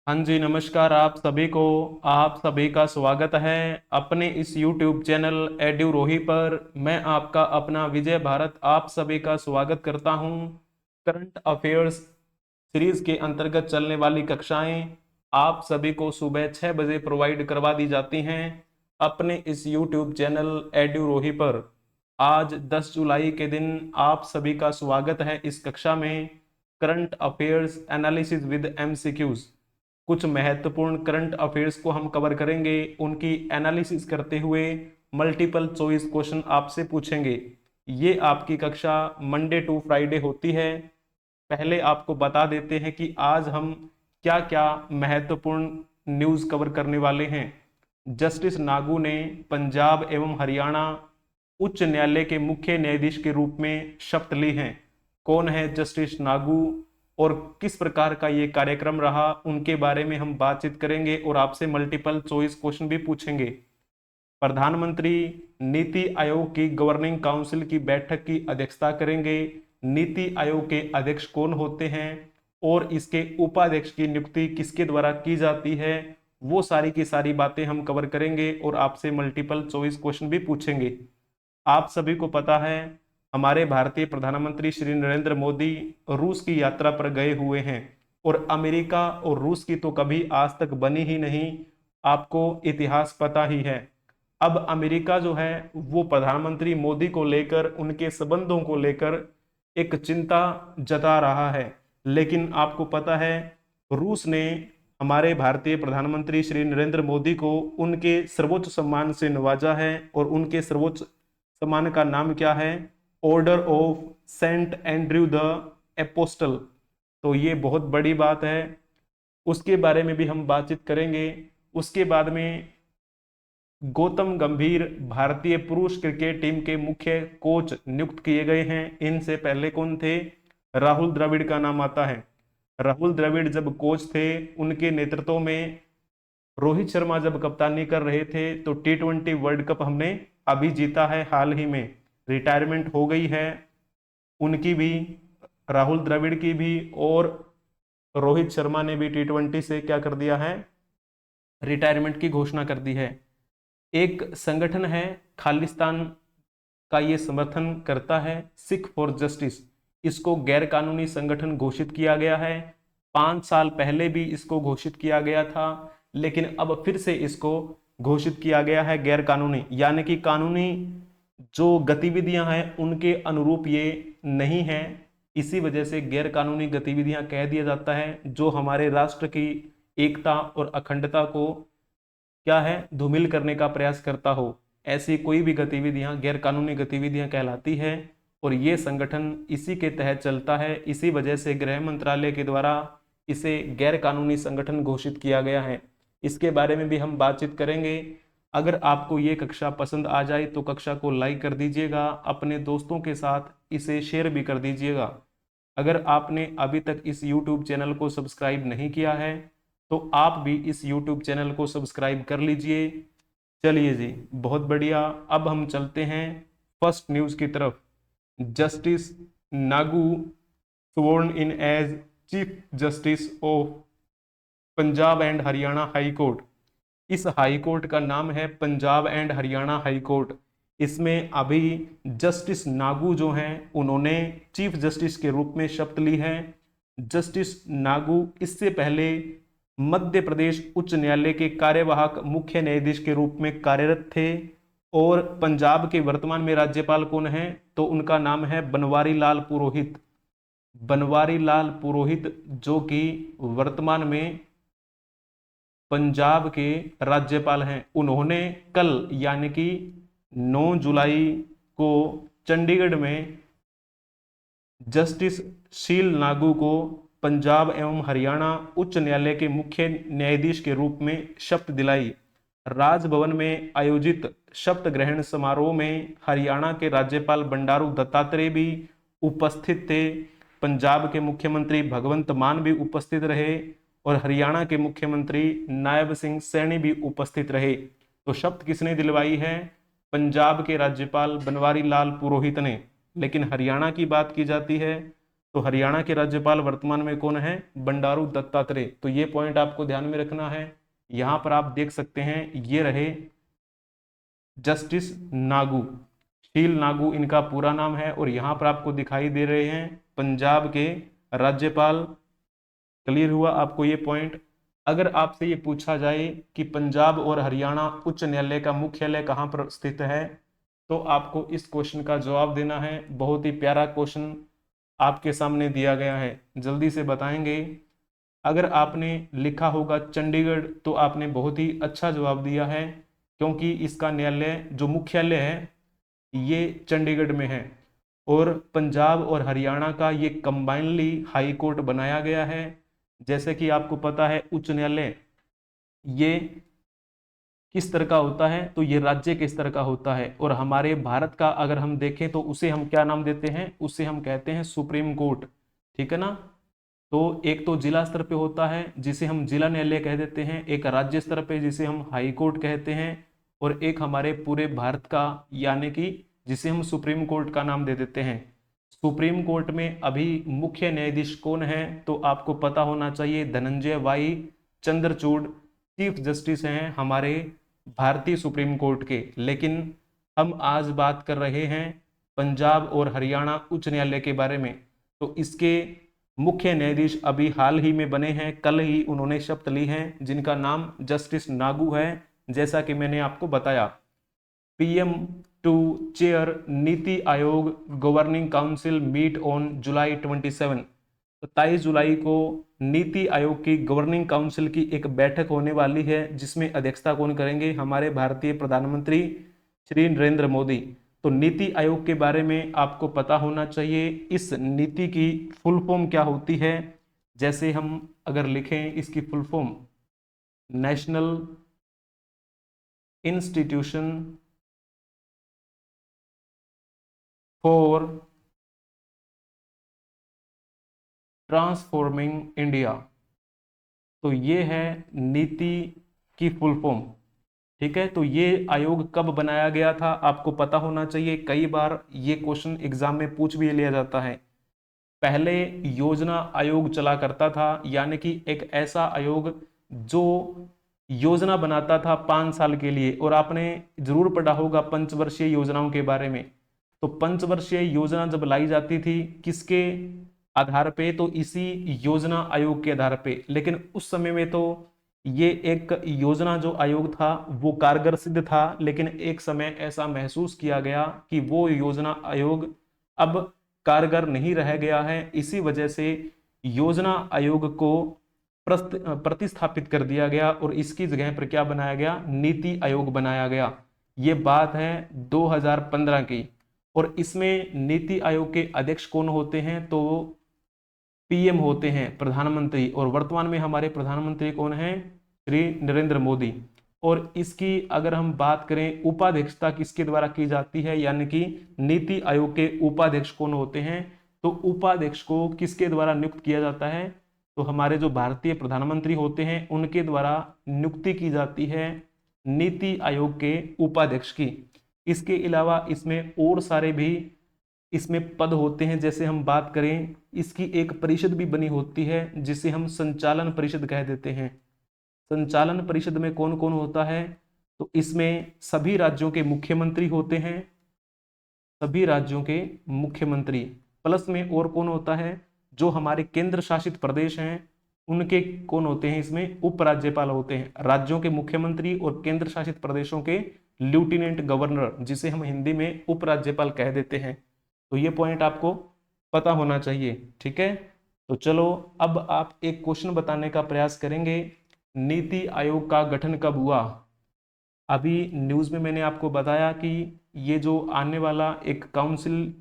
हाँ जी, नमस्कार आप सभी को। आप सभी का स्वागत है अपने इस YouTube चैनल एड्यूरोही पर। मैं आपका अपना विजय भारत आप सभी का स्वागत करता हूँ। करंट अफेयर्स सीरीज के अंतर्गत चलने वाली कक्षाएं आप सभी को सुबह 6 बजे प्रोवाइड करवा दी जाती हैं अपने इस YouTube चैनल एड्यूरोही पर। आज 10 जुलाई के दिन आप सभी का स्वागत है इस कक्षा में। Current affairs analysis with MCQs, कुछ महत्वपूर्ण करंट अफेयर्स को हम कवर करेंगे, उनकी एनालिसिस करते हुए मल्टीपल चॉइस क्वेश्चन आपसे पूछेंगे। ये आपकी कक्षा मंडे टू फ्राइडे होती है। पहले आपको बता देते हैं कि आज हम क्या क्या महत्वपूर्ण न्यूज कवर करने वाले हैं। जस्टिस नागू ने पंजाब एवं हरियाणा उच्च न्यायालय के मुख्य न्यायाधीश के रूप में शपथ ली है। कौन है जस्टिस नागू और किस प्रकार का ये कार्यक्रम रहा, उनके बारे में हम बातचीत करेंगे और आपसे मल्टीपल चॉइस क्वेश्चन भी पूछेंगे। प्रधानमंत्री नीति आयोग की गवर्निंग काउंसिल की बैठक की अध्यक्षता करेंगे। नीति आयोग के अध्यक्ष कौन होते हैं और इसके उपाध्यक्ष की नियुक्ति किसके द्वारा की जाती है, वो सारी की सारी बातें हम कवर करेंगे और आपसे मल्टीपल चॉइस क्वेश्चन भी पूछेंगे। आप सभी को पता है हमारे भारतीय प्रधानमंत्री श्री नरेंद्र मोदी रूस की यात्रा पर गए हुए हैं और अमेरिका और रूस की तो कभी आज तक बनी ही नहीं, आपको इतिहास पता ही है। अब अमेरिका जो है वो प्रधानमंत्री मोदी को लेकर, उनके संबंधों को लेकर एक चिंता जता रहा है। लेकिन आपको पता है रूस ने हमारे भारतीय प्रधानमंत्री श्री नरेंद्र मोदी को उनके सर्वोच्च सम्मान से नवाजा है और उनके सर्वोच्च सम्मान का नाम क्या है? Order of saint Andrew the apostle. तो ये बहुत बड़ी बात है, उसके बारे में भी हम बातचीत करेंगे। उसके बाद में गौतम गंभीर भारतीय पुरुष क्रिकेट टीम के मुख्य कोच नियुक्त किए गए हैं। इनसे पहले कौन थे? राहुल द्रविड़ का नाम आता है। राहुल द्रविड़ जब कोच थे, उनके नेतृत्व में रोहित शर्मा जब कप्तानी कर रहे थे तो T20 वर्ल्ड कप हमने अभी जीता है हाल ही में। रिटायरमेंट हो गई है उनकी भी, राहुल द्रविड़ की भी, और रोहित शर्मा ने भी T20 से क्या कर दिया है? रिटायरमेंट की घोषणा कर दी है। एक संगठन है खालिस्तान का, ये समर्थन करता है सिख फॉर जस्टिस। इसको गैर कानूनी संगठन घोषित किया गया है। 5 साल पहले भी इसको घोषित किया गया था, लेकिन अब फिर से इसको घोषित किया गया है गैर कानूनी, यानी कि कानूनी जो गतिविधियां हैं उनके अनुरूप ये नहीं है। इसी वजह से गैर कानूनी गतिविधियां कह दिया जाता है, जो हमारे राष्ट्र की एकता और अखंडता को क्या है, धूमिल करने का प्रयास करता हो। ऐसी कोई भी गतिविधियां गैर कानूनी गतिविधियां कहलाती है और ये संगठन इसी के तहत चलता है। इसी वजह से गृह मंत्रालय के द्वारा इसे गैर कानूनी संगठन घोषित किया गया है। इसके बारे में भी हम बातचीत करेंगे। अगर आपको ये कक्षा पसंद आ जाए तो कक्षा को लाइक कर दीजिएगा, अपने दोस्तों के साथ इसे शेयर भी कर दीजिएगा। अगर आपने अभी तक इस YouTube चैनल को सब्सक्राइब नहीं किया है तो आप भी इस YouTube चैनल को सब्सक्राइब कर लीजिए। चलिए जी, बहुत बढ़िया। अब हम चलते हैं फर्स्ट न्यूज की तरफ। Justice Nagu sworn in as chief justice of Punjab and Haryana high court. इस हाई कोर्ट का नाम है Punjab and Haryana high court. इसमें अभी जस्टिस नागू जो हैं उन्होंने चीफ जस्टिस के रूप में शपथ ली है। जस्टिस नागू इससे पहले मध्य प्रदेश उच्च न्यायालय के कार्यवाहक मुख्य न्यायाधीश के रूप में कार्यरत थे। और पंजाब के वर्तमान में राज्यपाल कौन है? तो उनका नाम है बनवारी लाल पुरोहित। बनवारी लाल पुरोहित जो कि वर्तमान में पंजाब के राज्यपाल हैं। उन्होंने कल यानी कि 9 जुलाई को चंडीगढ़ में जस्टिस शील नागू को पंजाब एवं हरियाणा उच्च न्यायालय के मुख्य न्यायाधीश के रूप में शपथ दिलाई। राजभवन में आयोजित शपथ ग्रहण समारोह में हरियाणा के राज्यपाल बंडारू दत्तात्रेय भी उपस्थित थे। पंजाब के मुख्यमंत्री भगवंत मान भी उपस्थित रहे और हरियाणा के मुख्यमंत्री नायब सिंह सैनी भी उपस्थित रहे। तो शपथ किसने दिलवाई है? पंजाब के राज्यपाल बनवारी लाल पुरोहित ने। लेकिन हरियाणा की बात की जाती है तो हरियाणा के राज्यपाल वर्तमान में कौन है? बंडारू दत्तात्रेय। तो ये पॉइंट आपको ध्यान में रखना है। यहां पर आप देख सकते हैं, ये रहे जस्टिस नागू, शील नागू इनका पूरा नाम है, और यहां पर आपको दिखाई दे रहे हैं पंजाब के राज्यपाल। क्लियर हुआ आपको ये पॉइंट? अगर आपसे ये पूछा जाए कि पंजाब और हरियाणा उच्च न्यायालय का मुख्यालय कहां पर स्थित है, तो आपको इस क्वेश्चन का जवाब देना है। बहुत ही प्यारा क्वेश्चन आपके सामने दिया गया है, जल्दी से बताएंगे। अगर आपने लिखा होगा चंडीगढ़, तो आपने बहुत ही अच्छा जवाब दिया है, क्योंकि इसका न्यायालय जो मुख्यालय है ये चंडीगढ़ में है। और पंजाब और हरियाणा का ये कंबाइनली हाई कोर्ट बनाया गया है। जैसे कि आपको पता है, उच्च न्यायालय ये किस तरह का होता है? तो ये राज्य के स्तर का होता है। और हमारे भारत का अगर हम देखें तो उसे हम क्या नाम देते हैं? उसे हम कहते हैं सुप्रीम कोर्ट। ठीक है ना? तो एक तो जिला स्तर पे होता है जिसे हम जिला न्यायालय कह देते हैं, एक राज्य स्तर पे जिसे हम हाई कोर्ट कहते हैं, और एक हमारे पूरे भारत का यानी कि जिसे हम सुप्रीम कोर्ट का नाम दे देते हैं। सुप्रीम कोर्ट में अभी मुख्य न्यायाधीश कौन है? तो आपको पता होना चाहिए, Dhananjaya Y Chandrachud chief justice हैं हमारे भारतीय सुप्रीम कोर्ट के। लेकिन हम आज बात कर रहे हैं पंजाब और हरियाणा उच्च न्यायालय के बारे में। तो इसके मुख्य न्यायाधीश अभी हाल ही में बने हैं, कल ही उन्होंने शपथ ली है, जिनका नाम जस्टिस नागू है। जैसा कि मैंने आपको बताया, PM to chair NITI Aayog governing council meet on July 27। 27 जुलाई को नीति आयोग की गवर्निंग काउंसिल की एक बैठक होने वाली है, जिसमें अध्यक्षता कौन करेंगे? हमारे भारतीय प्रधानमंत्री श्री नरेंद्र मोदी। तो नीति आयोग के बारे में आपको पता होना चाहिए। इस नीति की फुल फॉर्म क्या होती है? जैसे हम अगर लिखें इसकी full form, national institution for transforming India. तो ये है नीति की फुल फॉर्म। ठीक है? तो ये आयोग कब बनाया गया था आपको पता होना चाहिए। कई बार ये क्वेश्चन एग्जाम में पूछ भी लिया जाता है। पहले योजना आयोग चला करता था, यानी कि एक ऐसा आयोग जो योजना बनाता था 5 साल के लिए। और आपने जरूर पढ़ा होगा पंचवर्षीय योजनाओं के बारे में। तो पंचवर्षीय योजना जब लाई जाती थी, किसके आधार पे? तो इसी योजना आयोग के आधार पे। लेकिन उस समय में तो ये एक योजना जो आयोग था वो कारगर सिद्ध था, लेकिन एक समय ऐसा महसूस किया गया कि वो योजना आयोग अब कारगर नहीं रह गया है। इसी वजह से योजना आयोग को प्रतिस्थापित कर दिया गया, और इसकी जगह पर क्या बनाया गया? नीति आयोग बनाया गया। ये बात है 2015 की। और इसमें नीति आयोग के अध्यक्ष कौन होते हैं? तो पीएम होते हैं, प्रधानमंत्री। और वर्तमान में हमारे प्रधानमंत्री कौन हैं? श्री नरेंद्र मोदी। और इसकी अगर हम बात करें, उपाध्यक्षता किसके द्वारा की जाती है? यानी कि नीति आयोग के उपाध्यक्ष कौन होते हैं? तो उपाध्यक्ष को किसके द्वारा नियुक्त किया जाता है? तो हमारे जो भारतीय प्रधानमंत्री होते हैं उनके द्वारा नियुक्ति की जाती है नीति आयोग के उपाध्यक्ष की। इसके अलावा इसमें और सारे भी इसमें पद होते हैं। जैसे हम बात करें, इसकी एक परिषद भी बनी होती है जिसे हम संचालन परिषद कह देते हैं। संचालन परिषद में कौन कौन होता है? तो इसमें सभी राज्यों के मुख्यमंत्री होते हैं, सभी राज्यों के मुख्यमंत्री। प्लस में और कौन होता है? जो हमारे केंद्र शासित प्रदेश हैं उनके कौन होते हैं? इसमें उपराज्यपाल होते हैं। राज्यों के मुख्यमंत्री और केंद्र शासित प्रदेशों के लेफ्टिनेंट गवर्नर, जिसे हम हिंदी में उपराज्यपाल कह देते हैं। तो ये पॉइंट आपको पता होना चाहिए। ठीक है? तो चलो अब आप एक क्वेश्चन बताने का प्रयास करेंगे। नीति आयोग का गठन कब हुआ? अभी न्यूज़ में मैंने आपको बताया कि ये जो आने वाला एक काउंसिल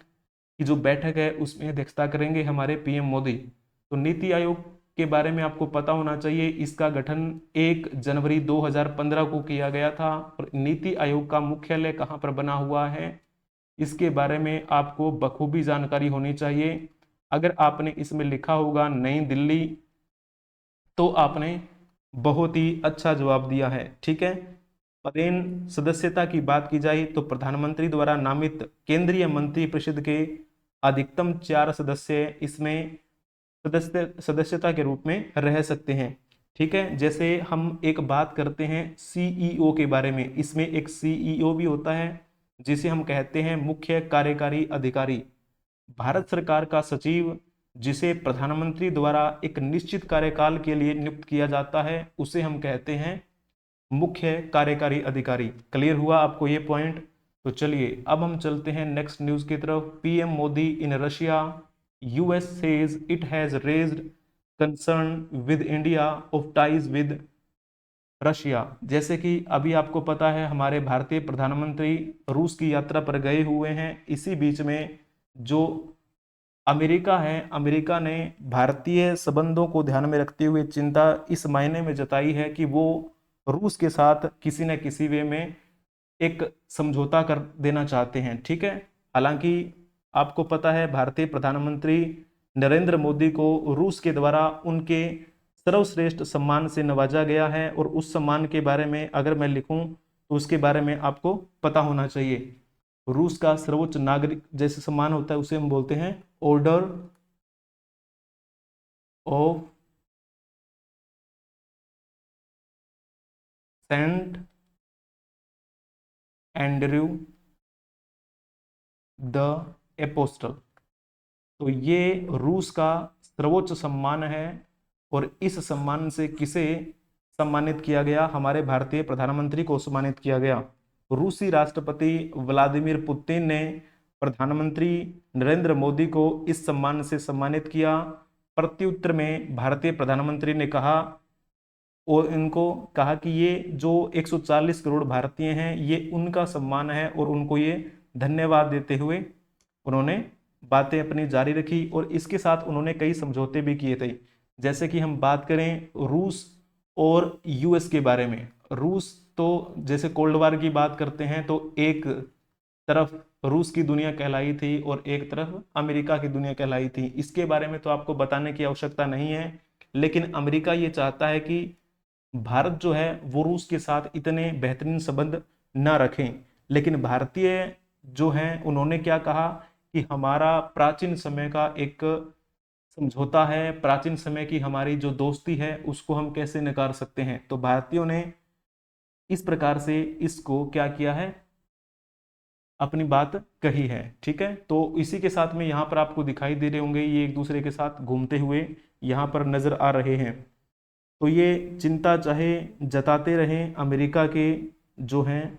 की जो बैठक है उसमें अध्यक्षता करेंगे हमारे पीएम मोदी। तो नीति आयोग के बारे में आपको पता होना चाहिए। इसका गठन 1 जनवरी 2015 को किया गया था। और नीति आयोग का मुख्यालय कहाँ पर बना हुआ है, इसके बारे में आपको बखूबी जानकारी होनी चाहिए। अगर आपने इसमें लिखा होगा नई दिल्ली, तो आपने बहुत ही अच्छा जवाब दिया है। ठीक है? पदेन सदस्यता की बात की जाए तो प्रधानमंत्री द्वारा नामित केंद्रीय मंत्री परिषद के अधिकतम 4 सदस्य इसमें सदस्यता के रूप में रह सकते हैं। ठीक है, जैसे हम एक बात करते हैं सीईओ के बारे में, इसमें एक सीईओ भी होता है जिसे हम कहते हैं मुख्य कार्यकारी अधिकारी। भारत सरकार का सचिव, जिसे प्रधानमंत्री द्वारा एक निश्चित कार्यकाल के लिए नियुक्त किया जाता है, उसे हम कहते हैं मुख्य कार्यकारी अधिकारी। क्लियर हुआ आपको ये पॉइंट? तो चलिए अब हम चलते हैं नेक्स्ट न्यूज की तरफ। PM Modi in Russia, US says it has raised concern with India of ties with Russia. जैसे कि अभी आपको पता है हमारे भारतीय प्रधानमंत्री रूस की यात्रा पर गए हुए हैं। इसी बीच में जो अमेरिका है, अमेरिका ने भारतीय संबंधों को ध्यान में रखते हुए चिंता इस मायने में जताई है कि वो रूस के साथ किसी न किसी वे में एक समझौता कर देना चाहते हैं। ठीक है, हालांकि आपको पता है भारतीय प्रधानमंत्री नरेंद्र मोदी को रूस के द्वारा उनके सर्वश्रेष्ठ सम्मान से नवाजा गया है, और उस सम्मान के बारे में अगर मैं लिखूं तो उसके बारे में आपको पता होना चाहिए। रूस का सर्वोच्च नागरिक जैसे सम्मान होता है उसे हम बोलते हैं order of saint Andrew the apostle. तो ये रूस का सर्वोच्च सम्मान है, और इस सम्मान से किसे सम्मानित किया गया? हमारे भारतीय प्रधानमंत्री को सम्मानित किया गया। रूसी राष्ट्रपति व्लादिमीर पुतिन ने प्रधानमंत्री नरेंद्र मोदी को इस सम्मान से सम्मानित किया। प्रत्युत्तर में भारतीय प्रधानमंत्री ने कहा, और इनको कहा कि ये जो 140 करोड़ भारतीय हैं ये उनका सम्मान है, और उनको ये धन्यवाद देते हुए उन्होंने बातें अपनी जारी रखी। और इसके साथ उन्होंने कई समझौते भी किए थे। जैसे कि हम बात करें रूस और यूएस के बारे में, रूस तो जैसे कोल्ड वार की बात करते हैं तो एक तरफ रूस की दुनिया कहलाई थी और एक तरफ अमेरिका की दुनिया कहलाई थी। इसके बारे में तो आपको बताने की आवश्यकता नहीं है, लेकिन अमेरिका ये चाहता है कि भारत जो है वो रूस के साथ इतने बेहतरीन संबंध ना रखें। लेकिन भारतीय जो हैं उन्होंने क्या कहा कि हमारा प्राचीन समय का एक समझौता है, प्राचीन समय की हमारी जो दोस्ती है उसको हम कैसे नकार सकते हैं। तो भारतीयों ने इस प्रकार से इसको क्या किया है, अपनी बात कही है। ठीक है, तो इसी के साथ में यहाँ पर आपको दिखाई दे रहे होंगे ये एक दूसरे के साथ घूमते हुए यहाँ पर नजर आ रहे हैं। तो ये चिंता चाहे जताते रहें अमेरिका के जो हैं,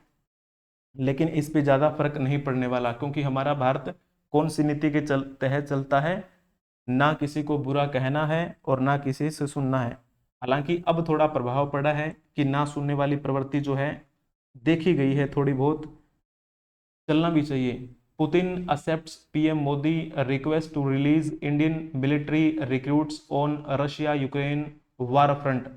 लेकिन इस पे ज़्यादा फर्क नहीं पड़ने वाला, क्योंकि हमारा भारत कौन सी नीति के तहत चलता है? ना किसी को बुरा कहना है और ना किसी से सुनना है। हालांकि अब थोड़ा प्रभाव पड़ा है कि ना सुनने वाली प्रवृत्ति जो है देखी गई है, थोड़ी बहुत चलना भी चाहिए। Putin accepts PM Modi request to release Indian military recruits on Russia Ukraine war front.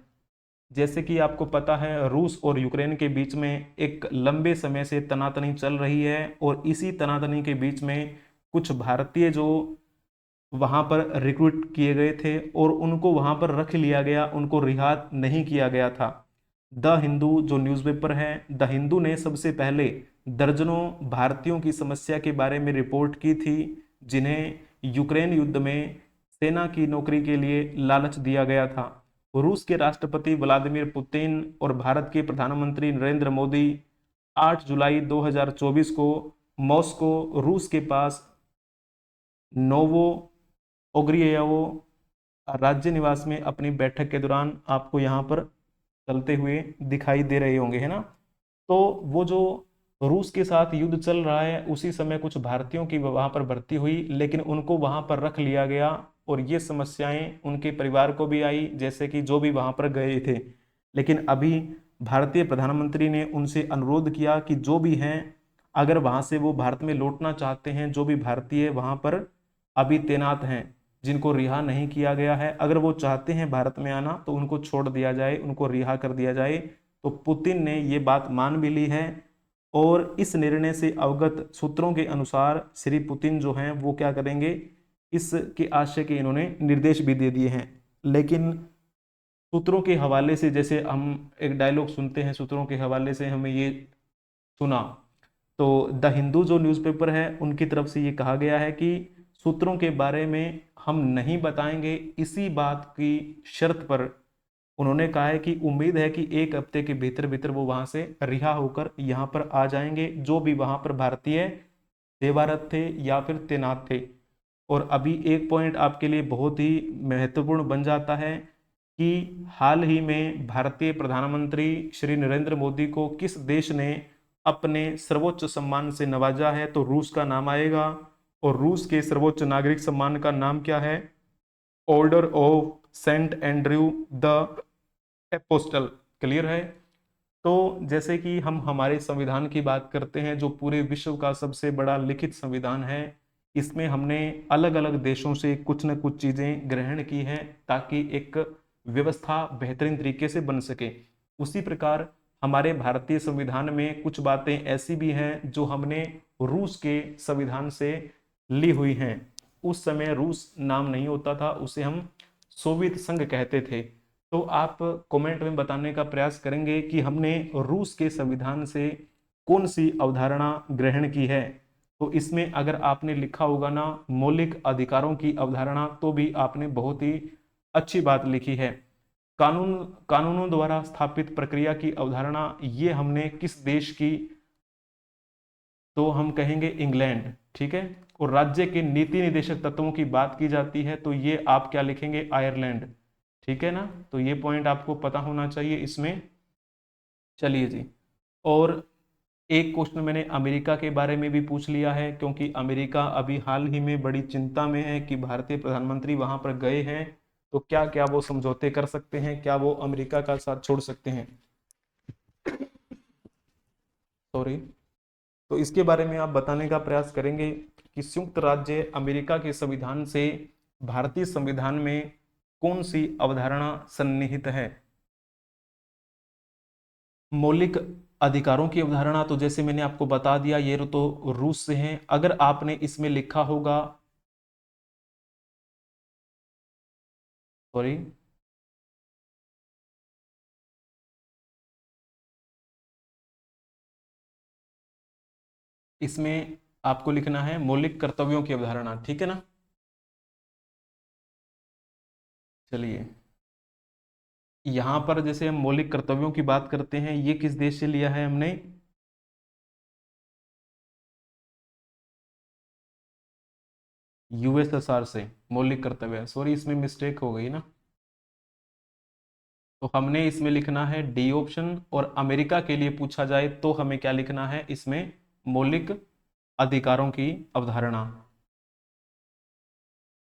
जैसे कि आपको पता है रूस और यूक्रेन के बीच में एक लंबे समय से तनातनी चल रही है, और इसी तनातनी के बीच में कुछ भारतीय जो वहां पर रिक्रूट किए गए थे और उनको वहां पर रख लिया गया, उनको रिहा नहीं किया गया था। द हिंदू जो न्यूज़पेपर है, द हिंदू ने सबसे पहले दर्जनों भारतीयों की समस्या के बारे में रिपोर्ट की थी, जिन्हें यूक्रेन युद्ध में सेना की नौकरी के लिए लालच दिया गया था। रूस के राष्ट्रपति व्लादिमीर पुतिन और भारत के प्रधानमंत्री नरेंद्र मोदी 8 जुलाई 2024 को मॉस्को रूस के पास नोवो ओग्रिएवो राज्य निवास में अपनी बैठक के दौरान आपको यहाँ पर चलते हुए दिखाई दे रहे होंगे, है ना। तो वो जो रूस के साथ युद्ध चल रहा है उसी समय कुछ भारतीयों की वहां पर भर्ती हुई, लेकिन उनको वहां पर रख लिया गया, और ये समस्याएं उनके परिवार को भी आई, जैसे कि जो भी वहां पर गए थे। लेकिन अभी भारतीय प्रधानमंत्री ने उनसे अनुरोध किया कि जो भी हैं अगर वहां से वो भारत में लौटना चाहते हैं, जो भी भारतीय वहां पर अभी तैनात हैं जिनको रिहा नहीं किया गया है, अगर वो चाहते हैं भारत में आना तो उनको छोड़ दिया जाए, उनको रिहा कर दिया जाए। तो पुतिन ने ये बात मान भी ली है, और इस निर्णय से अवगत सूत्रों के अनुसार श्री पुतिन जो हैं वो क्या करेंगे, इसके आशय के इन्होंने निर्देश भी दे दिए हैं। लेकिन सूत्रों के हवाले से, जैसे हम एक डायलॉग सुनते हैं, सूत्रों के हवाले से हमें ये सुना, तो द हिंदू जो न्यूज़पेपर है उनकी तरफ से ये कहा गया है कि सूत्रों के बारे में हम नहीं बताएंगे, इसी बात की शर्त पर उन्होंने कहा है कि उम्मीद है कि 1 हफ्ते के भीतर भीतर वो वहां से रिहा होकर यहाँ पर आ जाएंगे, जो भी वहां पर भारतीय सेवारत थे या फिर तैनात थे। और अभी एक पॉइंट आपके लिए बहुत ही महत्वपूर्ण बन जाता है कि हाल ही में भारतीय प्रधानमंत्री श्री नरेंद्र मोदी को किस देश ने अपने सर्वोच्च सम्मान से नवाजा है, तो रूस का नाम आएगा। और रूस के सर्वोच्च नागरिक सम्मान का नाम क्या है? Order of saint Andrew the apostle. Clear है? तो जैसे कि हम हमारे संविधान की बात करते हैं, जो पूरे विश्व का सबसे बड़ा लिखित संविधान है, इसमें हमने अलग अलग देशों से कुछ न कुछ चीजें ग्रहण की हैं ताकि एक व्यवस्था बेहतरीन तरीके से बन सके। उसी प्रकार हमारे भारतीय संविधान में कुछ बातें ऐसी भी हैं जो हमने रूस के संविधान से ली हुई हैं। उस समय रूस नाम नहीं होता था, उसे हम सोवियत संघ कहते थे। तो आप कमेंट में बताने का प्रयास करेंगे कि हमने रूस के संविधान से कौन सी अवधारणा ग्रहण की है। तो इसमें अगर आपने लिखा होगा ना मौलिक अधिकारों की अवधारणा, तो भी आपने बहुत ही अच्छी बात लिखी है। कानूनों द्वारा स्थापित प्रक्रिया की अवधारणा, ये हमने किस देश की? तो हम कहेंगे इंग्लैंड। ठीक है। और राज्य के नीति निदेशक तत्वों की बात की जाती है, तो ये आप क्या लिखेंगे? आयरलैंड। ठीक है ना? तो ये पॉइंट आपको पता होना चाहिए इसमें। चलिए जी। और एक क्वेश्चन मैंने अमेरिका के बारे में भी पूछ लिया है, क्योंकि अमेरिका अभी हाल ही में बड़ी चिंता में है कि भारतीय प्रधानमंत्री वहां पर गए हैं, तो क्या क्या वो समझौते कर सकते हैं, क्या वो अमेरिका का साथ छोड़ सकते हैं? सॉरी। तो इसके बारे में आप बताने का प्रयास करेंगे कि संयुक्त राज्य अमेरिका के संविधान से भारतीय संविधान में कौन सी अवधारणा सन्निहित है? मौलिक अधिकारों की अवधारणा तो जैसे मैंने आपको बता दिया, ये तो रूस से है। अगर आपने इसमें लिखा होगा, सॉरी, इसमें आपको लिखना है मौलिक कर्तव्यों की अवधारणा। ठीक है ना? चलिए, यहां पर जैसे हम मौलिक कर्तव्यों की बात करते हैं, ये किस देश से लिया है हमने? यूएसएसआर से मौलिक कर्तव्य। सॉरी, इसमें मिस्टेक हो गई ना। तो हमने इसमें लिखना है डी ऑप्शन, और अमेरिका के लिए पूछा जाए तो हमें क्या लिखना है इसमें? मौलिक अधिकारों की अवधारणा।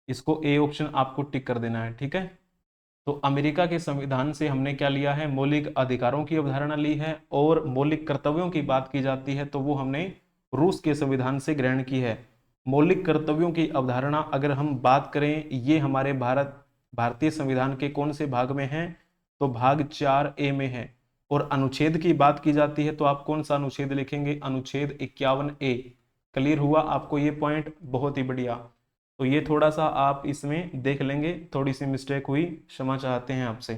इसको ए ऑप्शन आपको टिक कर देना है। ठीक है। तो अमेरिका के संविधान से हमने क्या लिया है? मौलिक अधिकारों की अवधारणा ली है। और मौलिक कर्तव्यों की बात की जाती है तो वो हमने रूस के संविधान से ग्रहण की है। मौलिक कर्तव्यों की अवधारणा अगर हम बात करें, ये हमारे भारतीय संविधान के कौन से भाग में है? तो भाग 4A में है। और अनुच्छेद की बात की जाती है तो आप कौन सा अनुच्छेद लिखेंगे? अनुच्छेद 51A। क्लियर हुआ आपको ये पॉइंट? बहुत ही बढ़िया। तो ये थोड़ा सा आप इसमें देख लेंगे, थोड़ी सी मिस्टेक हुई, क्षमा चाहते हैं आपसे।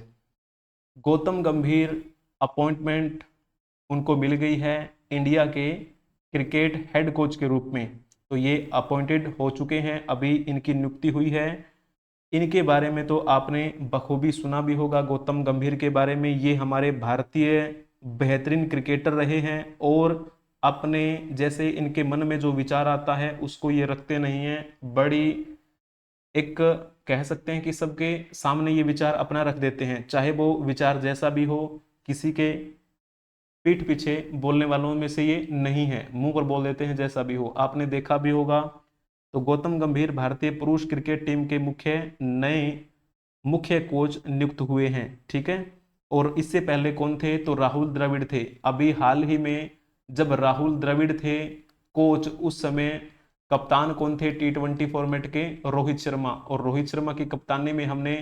गौतम गंभीर अपॉइंटमेंट उनको मिल गई है इंडिया के क्रिकेट हेड कोच के रूप में। तो ये अपॉइंटेड हो चुके हैं, अभी इनकी नियुक्ति हुई है। इनके बारे में तो आपने बखूबी सुना भी होगा, गौतम गंभीर के बारे में। ये हमारे भारतीय बेहतरीन क्रिकेटर रहे हैं, और अपने जैसे इनके मन में जो विचार आता है उसको ये रखते नहीं हैं। बड़ी एक कह सकते हैं कि सबके सामने ये विचार अपना रख देते हैं, चाहे वो विचार जैसा भी हो। किसी के पीठ पीछे बोलने वालों में से ये नहीं है, मुंह पर बोल देते हैं जैसा भी हो। आपने देखा भी होगा। तो गौतम गंभीर भारतीय पुरुष क्रिकेट टीम के नए मुख्य कोच नियुक्त हुए हैं। ठीक है। और इससे पहले कौन थे? तो राहुल द्रविड़ थे। अभी हाल ही में जब राहुल द्रविड़ थे कोच, उस समय कप्तान कौन थे T20 फॉर्मेट के? रोहित शर्मा। और रोहित शर्मा की कप्तानी में हमने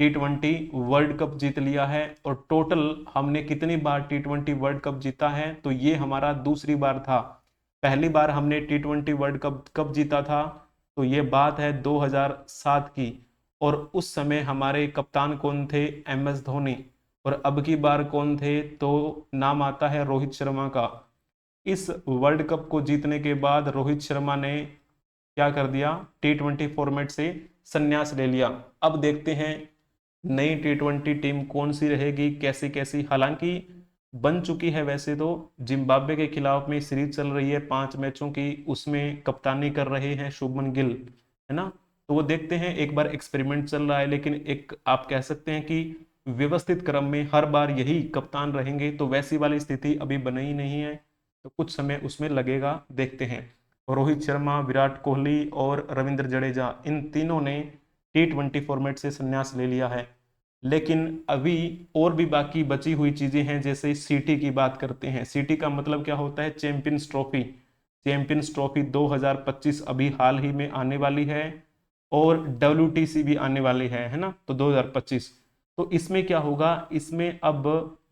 T20 वर्ल्ड कप जीत लिया है। और टोटल हमने कितनी बार T20 वर्ल्ड कप जीता है? तो ये हमारा दूसरी बार था। पहली बार हमने T20 वर्ल्ड कप कब जीता था? तो ये बात है 2007 की। और उस समय हमारे कप्तान कौन थे? MS धोनी। और अब की बार कौन थे? तो नाम आता है रोहित शर्मा का। इस वर्ल्ड कप को जीतने के बाद रोहित शर्मा ने क्या कर दिया, T20 फॉर्मेट से संन्यास ले लिया। अब देखते हैं नई T20 टीम कौन सी रहेगी, कैसी कैसी। हालांकि बन चुकी है वैसे तो, जिम्बाब्वे के खिलाफ में सीरीज चल रही है 5 मैचों की, उसमें कप्तानी कर रहे हैं शुभमन गिल, है ना। तो वो देखते हैं, एक बार एक्सपेरिमेंट चल रहा है, लेकिन एक आप कह सकते हैं कि व्यवस्थित क्रम में हर बार यही कप्तान रहेंगे, तो वैसी वाली स्थिति अभी बनी ही नहीं है, तो कुछ समय उसमें लगेगा, देखते हैं। रोहित शर्मा, विराट कोहली और रविंद्र जडेजा, इन तीनों ने T20 फॉर्मेट से संन्यास ले लिया है। लेकिन अभी और भी बाकी बची हुई चीजें हैं, जैसे सीटी की बात करते हैं। सीटी का मतलब क्या होता है, चैंपियंस ट्रॉफी। चैंपियंस ट्रॉफी 2025 अभी हाल ही में आने वाली है, और WTC भी आने वाली है ना, तो 2025। तो इसमें क्या होगा, इसमें अब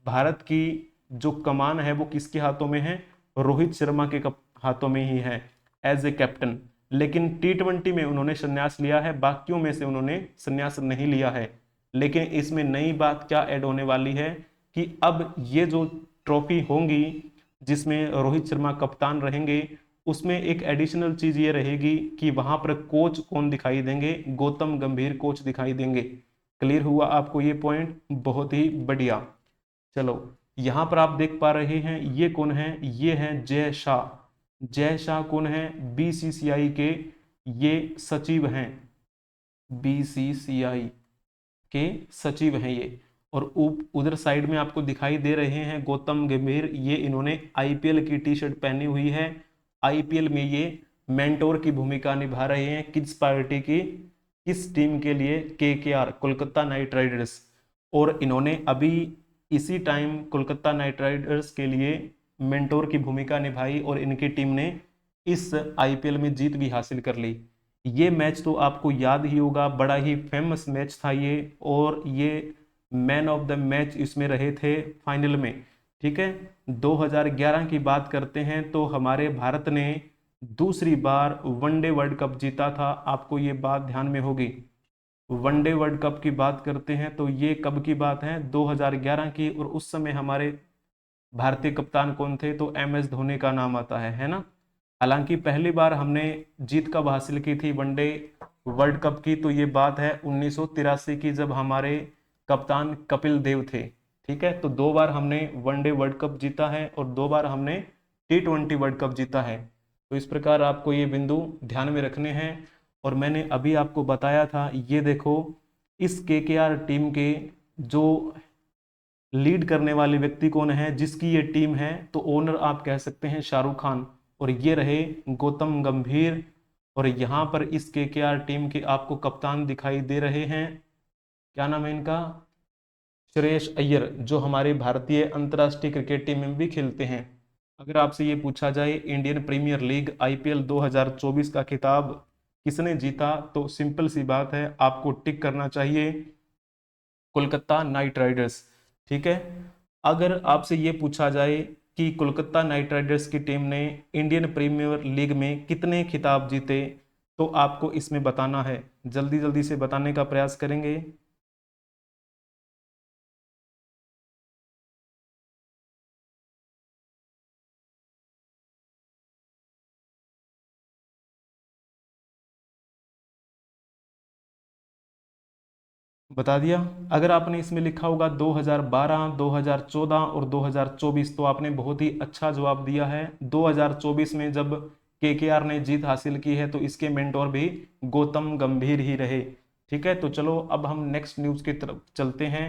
भारत की जो कमान है वो किसके हाथों में है, रोहित शर्मा के हाथों में ही है एज ए कैप्टन। लेकिन T20 में उन्होंने संन्यास लिया है, बाकियों में से उन्होंने संन्यास नहीं लिया है। लेकिन इसमें नई बात क्या ऐड होने वाली है कि अब ये जो ट्रॉफी होंगी जिसमें रोहित शर्मा कप्तान रहेंगे, उसमें एक एडिशनल चीज ये रहेगी कि वहां पर कोच कौन दिखाई देंगे, गौतम गंभीर कोच दिखाई देंगे। क्लियर हुआ आपको ये पॉइंट, बहुत ही बढ़िया। चलो, यहां पर आप देख पा रहे हैं ये कौन है, ये है जय शाह। जय शाह कौन है, BCCI के ये सचिव हैं, BCCI के सचिव हैं ये। और उधर साइड में आपको दिखाई दे रहे हैं गौतम गंभीर, ये इन्होंने IPL की टी शर्ट पहनी हुई है। IPL में ये मेंटोर की भूमिका निभा रहे हैं, किस पार्टी की, किस टीम के लिए, KKR, कोलकाता नाइट राइडर्स। और इन्होंने अभी इसी टाइम कोलकाता नाइट राइडर्स के लिए मेंटोर की भूमिका निभाई, और इनकी टीम ने इस IPL में जीत भी हासिल कर ली। ये मैच तो आपको याद ही होगा, बड़ा ही फेमस मैच था ये, और ये मैन ऑफ द मैच इसमें रहे थे फाइनल में। ठीक है, 2011 की बात करते हैं तो हमारे भारत ने दूसरी बार वनडे वर्ल्ड कप जीता था, आपको ये बात ध्यान में होगी। वनडे वर्ल्ड कप की बात करते हैं तो ये कब की बात है, 2011 की, और उस समय हमारे भारतीय कप्तान कौन थे, तो MS धोनी का नाम आता है ना। हालांकि पहली बार हमने जीत कब हासिल की थी वनडे वर्ल्ड कप की, तो ये बात है 1983 की, जब हमारे कप्तान कपिल देव थे। ठीक है, तो 2 बार हमने वनडे वर्ल्ड कप जीता है, और 2 बार हमने T20 वर्ल्ड कप जीता है। तो इस प्रकार आपको ये बिंदु ध्यान में रखने हैं। और मैंने अभी आपको बताया था, ये देखो, इस KKR टीम के जो लीड करने वाले व्यक्ति कौन है, जिसकी ये टीम है, तो ओनर आप कह सकते हैं शाहरुख खान, और ये रहे गौतम गंभीर। और यहाँ पर इस KKR टीम के आपको कप्तान दिखाई दे रहे हैं, क्या नाम है इनका, श्रेयस अय्यर, जो हमारे भारतीय अंतर्राष्ट्रीय क्रिकेट टीम में भी खेलते हैं। अगर आपसे ये पूछा जाए इंडियन प्रीमियर लीग IPL 2024 का खिताब किसने जीता, तो सिंपल सी बात है, आपको टिक करना चाहिए कोलकाता नाइट राइडर्स। ठीक है, अगर आपसे ये पूछा जाए कि कोलकाता नाइट राइडर्स की टीम ने इंडियन प्रीमियर लीग में कितने खिताब जीते, तो आपको इसमें बताना है, जल्दी जल्दी से बताने का प्रयास करेंगे। बता दिया। अगर आपने इसमें लिखा होगा 2012, 2014 और 2024, तो आपने बहुत ही अच्छा जवाब दिया है। 2024 में जब KKR ने जीत हासिल की है, तो इसके मेंटोर भी गौतम गंभीर ही रहे। ठीक है, तो चलो अब हम नेक्स्ट न्यूज की तरफ चलते हैं।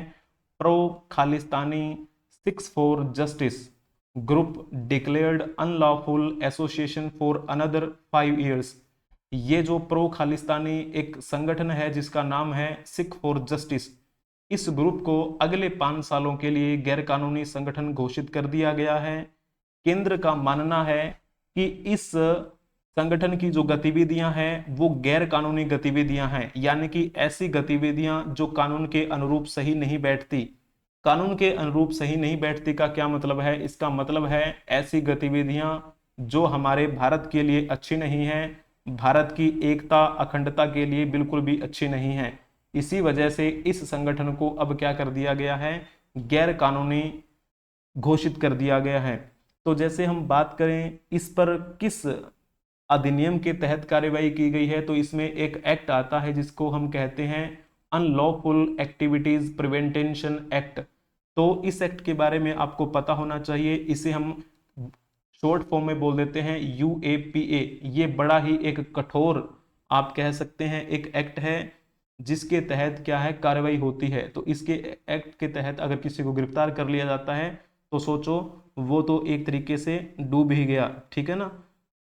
Pro Khalistani 6 for Justice group declared unlawful association for another 5 years। ये जो प्रो खालिस्तानी एक संगठन है जिसका नाम है सिख फॉर जस्टिस, इस ग्रुप को अगले 5 सालों के लिए गैरकानूनी संगठन घोषित कर दिया गया है। केंद्र का मानना है कि इस संगठन की जो गतिविधियां हैं वो गैर कानूनी गतिविधियां हैं, यानी कि ऐसी गतिविधियां जो कानून के अनुरूप सही नहीं बैठती। कानून के अनुरूप सही नहीं बैठती का क्या मतलब है, इसका मतलब है ऐसी गतिविधियां जो हमारे भारत के लिए अच्छी नहीं है, भारत की एकता अखंडता के लिए बिल्कुल भी अच्छी नहीं है। इसी वजह से इस संगठन को अब क्या कर दिया गया है, गैर कानूनी घोषित कर दिया गया है। तो जैसे हम बात करें इस पर किस अधिनियम के तहत कार्यवाही की गई है, तो इसमें एक एक्ट आता है जिसको हम कहते हैं अनलॉफुल एक्टिविटीज प्रिवेंटेशन एक्ट। तो इस एक्ट के बारे में आपको पता होना चाहिए। इसे हम शॉर्ट फॉर्म में बोल देते हैं यूएपीए। ये बड़ा ही एक कठोर, आप कह सकते हैं, एक एक्ट है जिसके तहत क्या है, कार्रवाई होती है। तो इसके एक्ट के तहत अगर किसी को गिरफ्तार कर लिया जाता है तो सोचो, वो तो एक तरीके से डूब ही गया, ठीक है ना।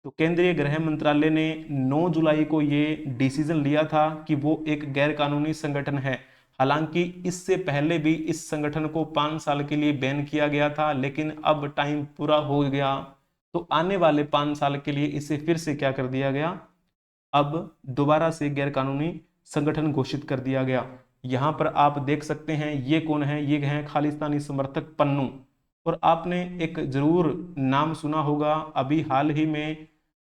तो केंद्रीय गृह मंत्रालय ने 9 जुलाई को ये डिसीजन लिया था कि वो एक गैर कानूनी संगठन है। हालांकि इससे पहले भी इस संगठन को 5 साल के लिए बैन किया गया था, लेकिन अब टाइम पूरा हो गया, तो आने वाले 5 साल के लिए इसे फिर से क्या कर दिया गया, अब दोबारा से गैर कानूनी संगठन घोषित कर दिया गया। यहां पर आप देख सकते हैं ये कौन है, ये हैं खालिस्तानी समर्थक पन्नू। और आपने एक जरूर नाम सुना होगा, अभी हाल ही में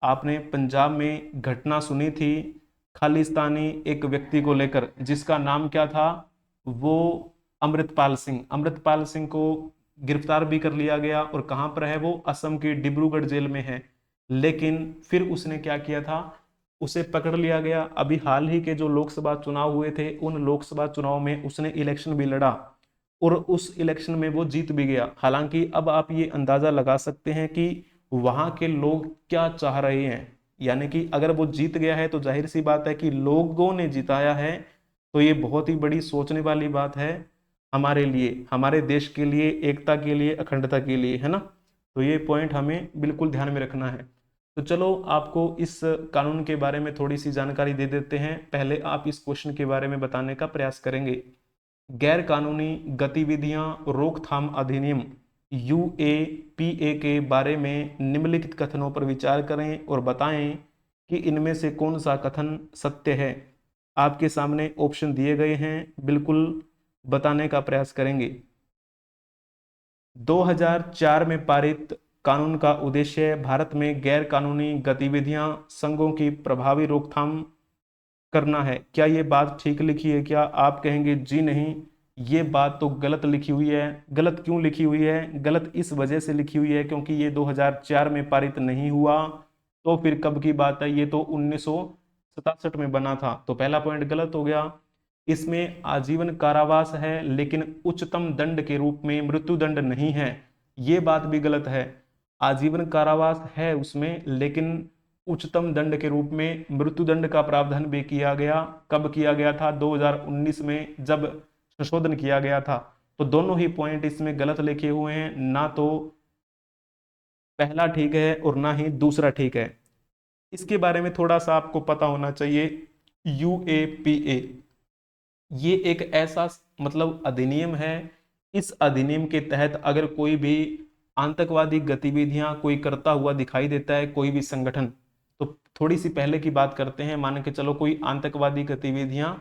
आपने पंजाब में घटना सुनी थी खालिस्तानी एक व्यक्ति को लेकर, जिसका नाम क्या था, वो अमृतपाल सिंह। अमृतपाल सिंह को गिरफ्तार भी कर लिया गया, और कहां पर है वो, असम की डिब्रूगढ़ जेल में है। लेकिन फिर उसने क्या किया था, उसे पकड़ लिया गया। अभी हाल ही के जो लोकसभा चुनाव हुए थे, उन लोकसभा चुनाव में उसने इलेक्शन भी लड़ा, और उस इलेक्शन में वो जीत भी गया। हालांकि अब आप ये अंदाजा लगा सकते हैं कि वहां के लोग क्या चाह रहे हैं। यानी कि अगर वो जीत गया है तो जाहिर सी बात है कि लोगों ने जिताया है। तो ये बहुत ही बड़ी सोचने वाली बात है हमारे लिए, हमारे देश के लिए, एकता के लिए, अखंडता के लिए, है ना। तो ये पॉइंट हमें बिल्कुल ध्यान में रखना है। तो चलो आपको इस कानून के बारे में थोड़ी सी जानकारी दे देते हैं। पहले आप इस क्वेश्चन के बारे में बताने का प्रयास करेंगे। गैर कानूनी गतिविधियां रोकथाम अधिनियम यूएपीए के बारे में निम्नलिखित कथनों पर विचार करें और बताएं कि इनमें से कौन सा कथन सत्य है। आपके सामने ऑप्शन दिए गए हैं, बिल्कुल बताने का प्रयास करेंगे। 2004 में पारित कानून का उद्देश्य भारत में गैर कानूनी गतिविधियां संघों की प्रभावी रोकथाम करना है। क्या ये बात ठीक लिखी है? क्या आप कहेंगे जी नहीं, ये बात तो गलत लिखी हुई है। गलत क्यों लिखी हुई है? गलत इस वजह से लिखी हुई है क्योंकि ये 2004 में पारित नहीं हुआ। तो फिर कब की बात है? ये तो 1967 में बना था। तो पहला पॉइंट गलत हो गया। इसमें आजीवन कारावास है, लेकिन उच्चतम दंड के रूप में मृत्यु दंड नहीं है। ये बात भी गलत है। आजीवन कारावास है उसमें, लेकिन उच्चतम दंड के रूप में मृत्यु दंड का प्रावधान भी किया गया। कब किया गया था? 2019 में, जब संशोधन किया गया था। तो दोनों ही पॉइंट इसमें गलत लिखे हुए हैं, ना तो पहला ठीक है और ना ही दूसरा ठीक है। इसके बारे में थोड़ा सा आपको पता होना चाहिए। यूएपीए ये एक ऐसा मतलब अधिनियम है। इस अधिनियम के तहत अगर कोई भी आतंकवादी गतिविधियां कोई करता हुआ दिखाई देता है, कोई भी संगठन, तो थोड़ी सी पहले की बात करते हैं। मान के चलो कोई आतंकवादी गतिविधियां,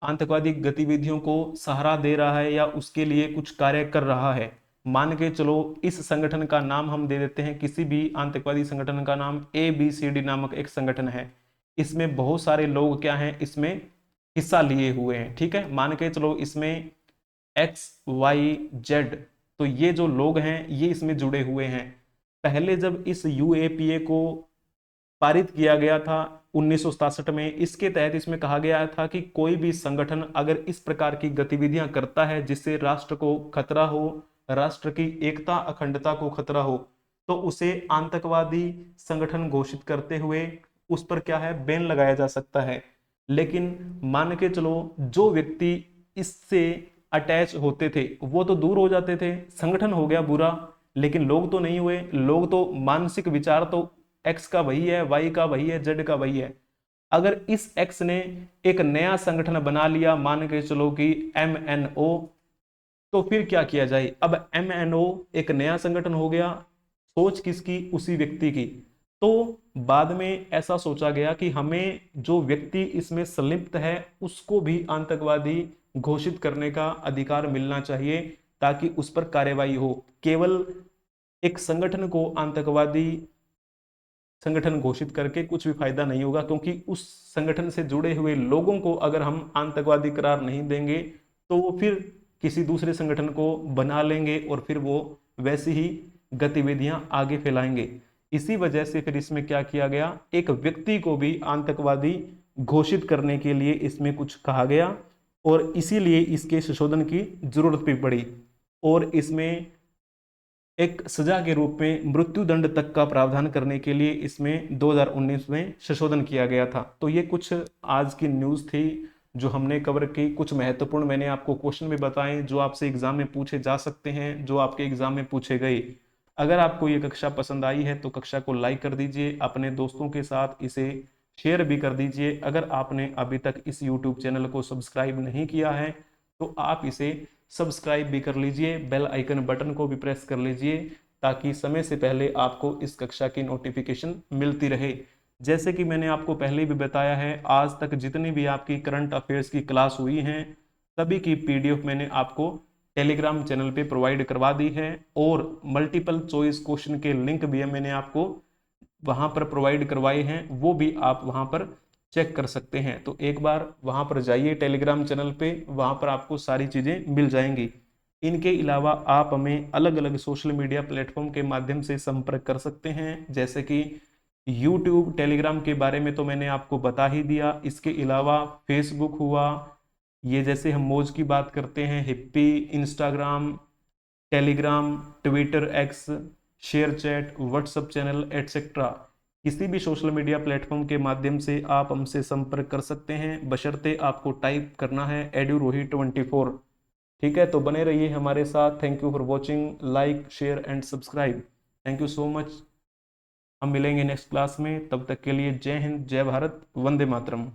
आतंकवादी गतिविधियों को सहारा दे रहा है या उसके लिए कुछ कार्य कर रहा है। मान के चलो इस संगठन का नाम हम दे देते हैं, किसी भी आतंकवादी संगठन का नाम ABCD नामक एक संगठन है। इसमें बहुत सारे लोग क्या हैं, इसमें हिस्सा लिए हुए हैं, ठीक है। मान के चलो इसमें XYZ, तो ये जो लोग हैं ये इसमें जुड़े हुए हैं। पहले जब इस यूएपीए को पारित किया गया था 1967 में, इसके तहत इसमें कहा गया था कि कोई भी संगठन अगर इस प्रकार की गतिविधियां करता है जिससे राष्ट्र को खतरा हो, राष्ट्र की एकता अखंडता को खतरा हो, तो उसे आतंकवादी संगठन घोषित करते हुए उस पर क्या है, बैन लगाया जा सकता है। लेकिन मान के चलो जो व्यक्ति इससे अटैच होते थे वो तो दूर हो जाते थे, संगठन हो गया बुरा, लेकिन लोग तो नहीं हुए। लोग तो, मानसिक विचार तो एक्स का वही है, वाई का वही है, जेड का वही है। अगर इस एक्स ने एक नया संगठन बना लिया, मान के चलो कि MNO, तो फिर क्या किया जाए? अब MNO एक नया संगठन हो गया, सोच किसकी? उसी व्यक्ति की। तो बाद में ऐसा सोचा गया कि हमें जो व्यक्ति इसमें संलिप्त है उसको भी आतंकवादी घोषित करने का अधिकार मिलना चाहिए, ताकि उस पर कार्यवाही हो। केवल एक संगठन को आतंकवादी संगठन घोषित करके कुछ भी फायदा नहीं होगा, क्योंकि उस संगठन से जुड़े हुए लोगों को अगर हम आतंकवादी करार नहीं देंगे तो वो फिर किसी दूसरे संगठन को बना लेंगे और फिर वो वैसी ही गतिविधियां आगे फैलाएंगे। इसी वजह से फिर इसमें क्या किया गया, एक व्यक्ति को भी आतंकवादी घोषित करने के लिए इसमें कुछ कहा गया और इसीलिए इसके संशोधन की जरूरत भी पड़ी और इसमें एक सजा के रूप में मृत्युदंड तक का प्रावधान करने के लिए इसमें 2019 में संशोधन किया गया था। तो ये कुछ आज की न्यूज़ थी जो हमने कवर की। कुछ महत्वपूर्ण मैंने आपको क्वेश्चन भी बताए जो आपसे एग्जाम में पूछे जा सकते हैं, जो आपके एग्जाम में पूछे गए। अगर आपको ये कक्षा पसंद आई है तो कक्षा को लाइक कर दीजिए, अपने दोस्तों के साथ इसे शेयर भी कर दीजिए। अगर आपने अभी तक इस यूट्यूब चैनल को सब्सक्राइब नहीं किया है तो आप इसे सब्सक्राइब भी कर लीजिए, बेल आइकन बटन को भी प्रेस कर लीजिए ताकि समय से पहले आपको इस कक्षा की नोटिफिकेशन मिलती रहे। जैसे कि मैंने आपको पहले भी बताया है, आज तक जितनी भी आपकी करंट अफेयर्स की क्लास हुई हैं सभी की पीडीएफ मैंने आपको टेलीग्राम चैनल पे प्रोवाइड करवा दी है और मल्टीपल चॉइस क्वेश्चन के लिंक भी मैंने आपको वहां पर प्रोवाइड करवाए हैं, वो भी आप वहां पर चेक कर सकते हैं। तो एक बार वहां पर जाइए टेलीग्राम चैनल पे, वहां पर आपको सारी चीजें मिल जाएंगी। इनके अलावा आप हमें अलग अलग सोशल मीडिया प्लेटफॉर्म के माध्यम से संपर्क कर सकते हैं, जैसे कि यूट्यूब, टेलीग्राम के बारे में तो मैंने आपको बता ही दिया। इसके अलावा फेसबुक हुआ, ये जैसे हम मौज की बात करते हैं, hippie, Instagram, Telegram, Twitter, x, share chat, WhatsApp channel etcetera, किसी भी सोशल मीडिया प्लेटफॉर्म के माध्यम से आप हमसे संपर्क कर सकते हैं, बशर्ते आपको टाइप करना है edurohi24। ठीक है, तो बने रहिए हमारे साथ। Thank you for watching, like share and subscribe. Thank you so much. हम मिलेंगे नेक्स्ट क्लास में, तब तक के लिए जय हिंद, जय भारत, वंदे मातरम।